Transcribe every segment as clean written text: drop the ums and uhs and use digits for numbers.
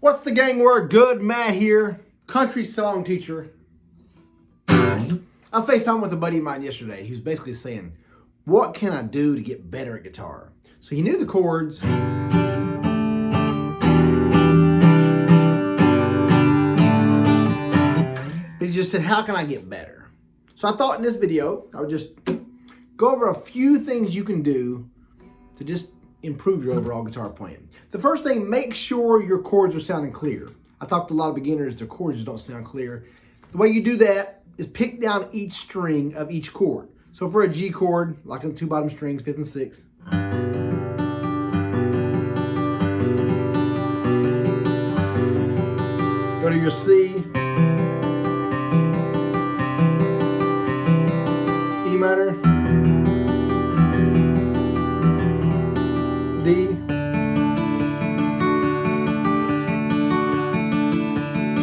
What's the gang word? Good, Matt here, country song teacher. I was FaceTiming with a buddy of mine yesterday. He was basically saying, what can I do to get better at guitar? So he knew the chords. But he just said, how can I get better? So I thought in this video, I would just go over a few things you can do to just improve your overall guitar playing. The first thing, make sure your chords are sounding clear. I talked to a lot of beginners, their chords just don't sound clear. The way you do that is pick down each string of each chord. So for a G chord, like on the two bottom strings, 5th and 6th. Go to your C, E minor, D,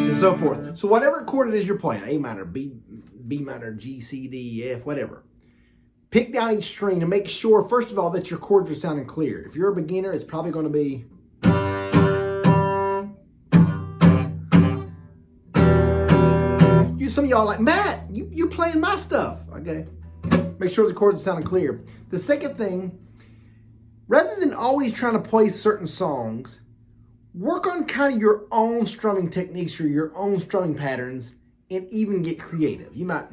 and so forth. So whatever chord it is you're playing, A minor, B minor, G, C, D, F, whatever. Pick down each string to make sure, first of all, that your chords are sounding clear. If you're a beginner, it's probably going to be some of y'all like, Matt, you playing my stuff. Okay. Make sure the chords are sounding clear. The second thing, rather than always trying to play certain songs, work on kind of your own strumming techniques or your own strumming patterns and even get creative. You might...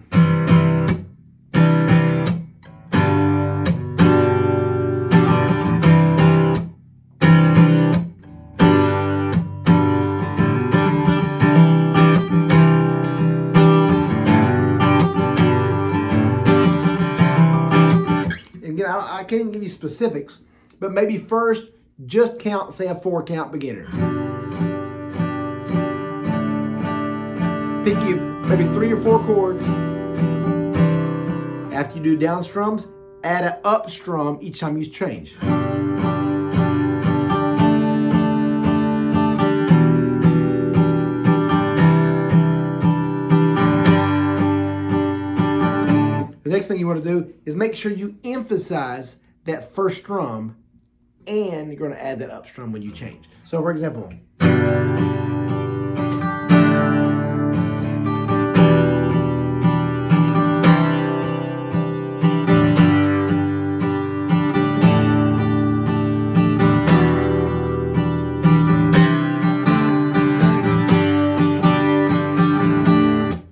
I can't even give you specifics, but maybe first just count, say a 4-count beginner. Pick you maybe 3 or 4 chords. After you do down strums, add an up strum each time you change. The next thing you want to do is make sure you emphasize that first strum, and you're going to add that up strum when you change. So for example,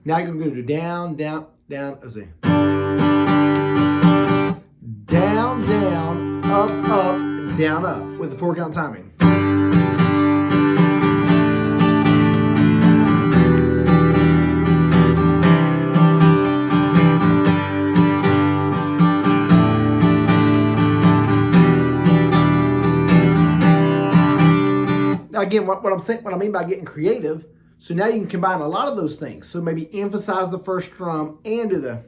now you're going to go to down, down, down, let's see. Down, down, up, up, down, up with the 4-count timing. Now again, what I mean by getting creative, so now you can combine a lot of those things. So maybe emphasize the first strum and do the...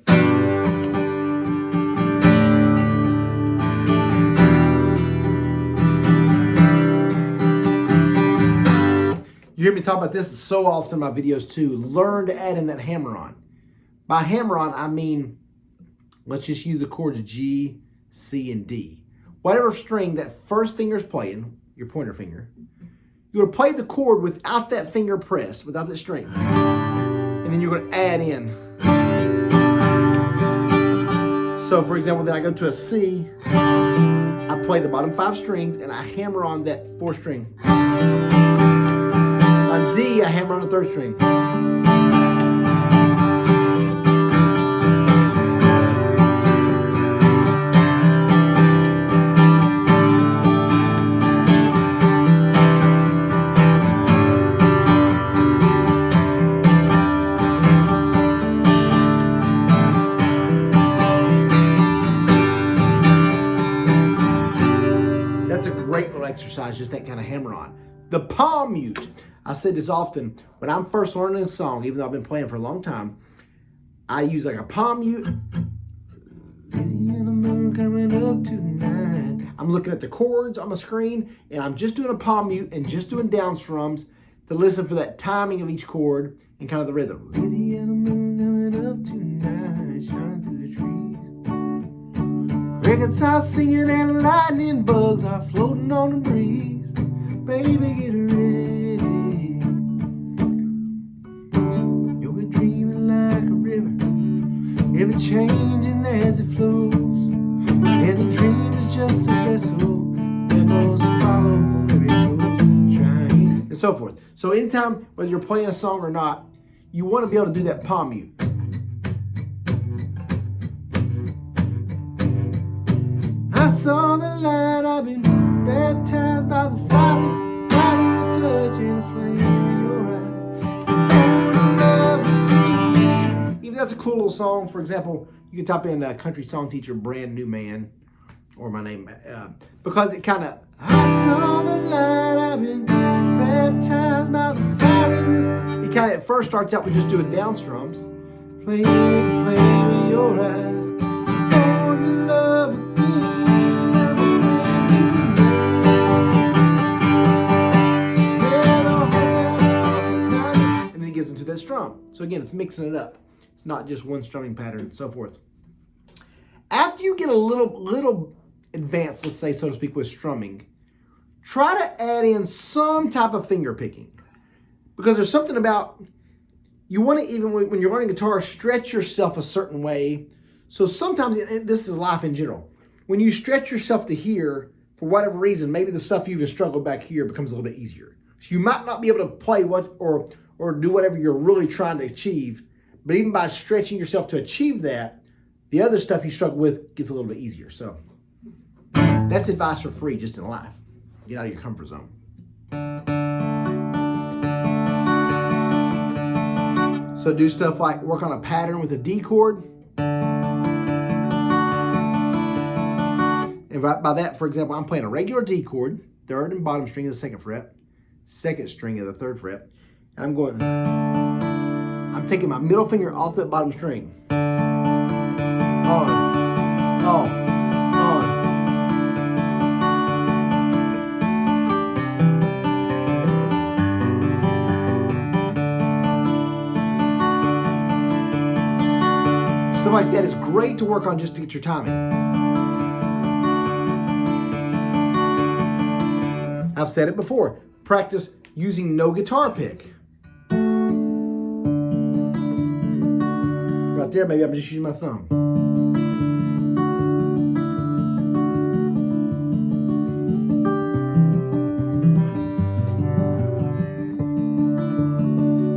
You hear me talk about this so often in my videos too. Learn to add in that hammer-on. By hammer-on, I mean, let's just use the chords G, C, and D. Whatever string that first finger's playing, your pointer finger, you're going to play the chord without that finger pressed, without that string. And then you're going to add in. So for example, then I go to a C, I play the bottom 5 strings, and I hammer on that 4th string. On D, I hammer on the 3rd string. That's a great little exercise, just that kind of hammer on. The palm mute. I've said this often, when I'm first learning a song, even though I've been playing for a long time, I use like a palm mute. Coming up tonight. I'm looking at the chords on my screen, and I'm just doing a palm mute and just doing down strums to listen for that timing of each chord and kind of the rhythm. Louisiana moon coming up tonight, shining through the trees. Crickets are singing and lightning bugs are floating on the breeze. Baby, get ready. and so forth. So anytime, whether you're playing a song or not, you want to be able to do that palm mute. I saw the light, I've been baptized by the fire, fire, touch and flame in your eyes. Even that's a cool little song. For example, you can type in CountrySongTeacher Brand New Man, or my name, because it kind of, I saw the light, I've been baptized by the fire. It kind of at first starts out with just doing down strums. Flame, flame in your eyes, born to love again. And then it gets into that strum. So again, it's mixing it up. It's not just one strumming pattern and so forth. After you get a little advanced, let's say, so to speak, with strumming, try to add in some type of finger picking. Because there's something about, you want to, even when you're learning guitar, stretch yourself a certain way. So sometimes, and this is life in general, when you stretch yourself to here, for whatever reason, maybe the stuff you've struggled back here becomes a little bit easier. So you might not be able to play what or do whatever you're really trying to achieve, but even by stretching yourself to achieve that, the other stuff you struggle with gets a little bit easier. So that's advice for free just in life. Get out of your comfort zone. So do stuff like work on a pattern with a D chord. And by that, for example, I'm playing a regular D chord, third and bottom string of the second fret, second string of the third fret. And I'm taking my middle finger off that bottom string. On, off, on. Stuff like that is great to work on just to get your timing. I've said it before, practice using no guitar pick. Right there, maybe I'm just using my thumb.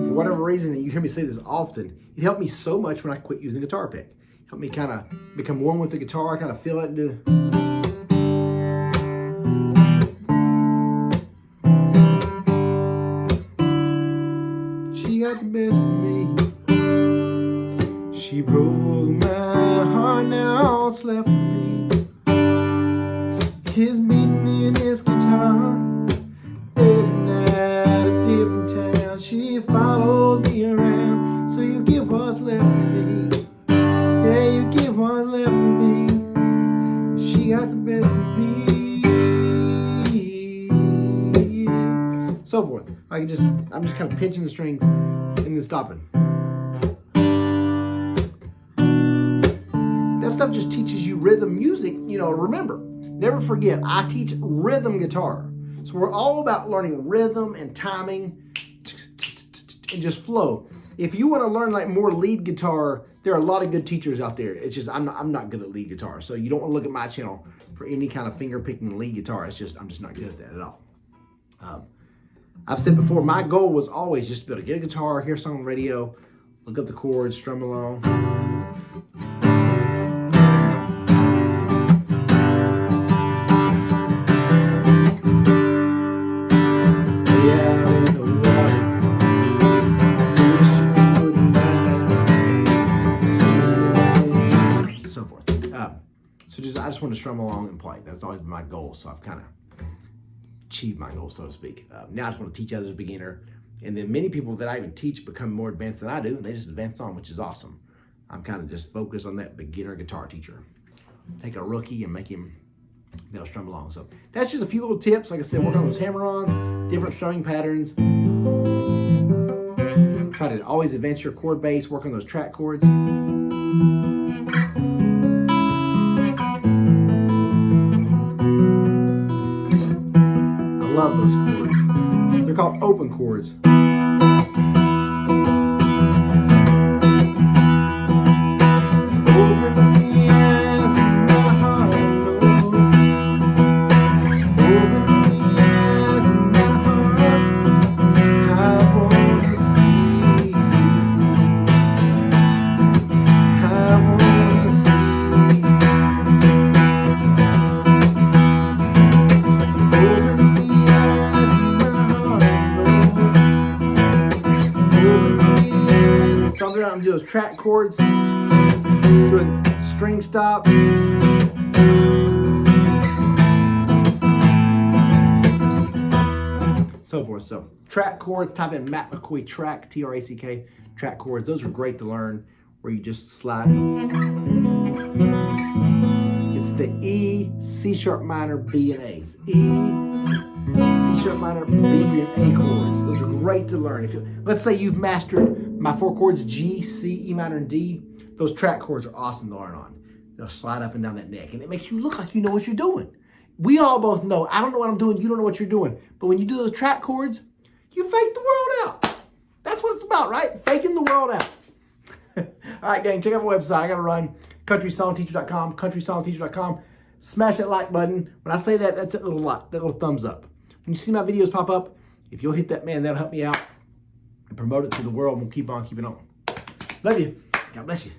For whatever reason, and you hear me say this often, it helped me so much when I quit using guitar pick. It helped me kind of become one with the guitar, kind of feel it and do. She got the best of me. She broke my heart, now all's left for me. His beating in his guitar. Every night a different town. She follows me around. So you get what's left of me. Yeah, you get what's left of me. She got the best of me. Yeah. So forth. I'm just kind of pinching the strings and then stopping. That stuff just teaches you rhythm music. You know, remember, never forget, I teach rhythm guitar. So we're all about learning rhythm and timing and just flow. If you want to learn like more lead guitar, there are a lot of good teachers out there. It's just, I'm not good at lead guitar. So you don't want to look at my channel for any kind of finger picking lead guitar. It's just, I'm just not good at that at all. I've said before, my goal was always just to be able to get a guitar, hear a song on the radio, look up the chords, strum along. So forth. I just want to strum along and play. That's always been my goal. So I've kind of achieved my goal, so to speak. Now I just want to teach others as a beginner. And then many people that I even teach become more advanced than I do, and they just advance on, which is awesome. I'm kind of just focused on that beginner guitar teacher. Take a rookie and make him, strum along. So that's just a few little tips. Like I said, work on those hammer-ons, different strumming patterns. Try to always advance your chord base, work on those track chords. I love those chords. They're called open chords. those track chords, doing string stops. So forth. So track chords, type in Matt McCoy track, T-R-A-C-K, track chords. Those are great to learn where you just slide. It's the E, C sharp minor, B and A. E, C sharp minor, B and A chords. Those are great to learn. If you, let's say you've mastered my 4 chords, G, C, E minor, and D. Those track chords are awesome to learn on. They'll slide up and down that neck, and it makes you look like you know what you're doing. We all both know, I don't know what I'm doing, you don't know what you're doing. But when you do those track chords, you fake the world out. That's what it's about, right? Faking the world out. All right, gang, check out my website. I got to run. CountrySongTeacher.com, CountrySongTeacher.com. Smash that like button. When I say that, that's that little like, that little thumbs up. When you see my videos pop up, if you'll hit that, man, that'll help me out and promote it to the world. We'll keep on keeping on. Love you. God bless you.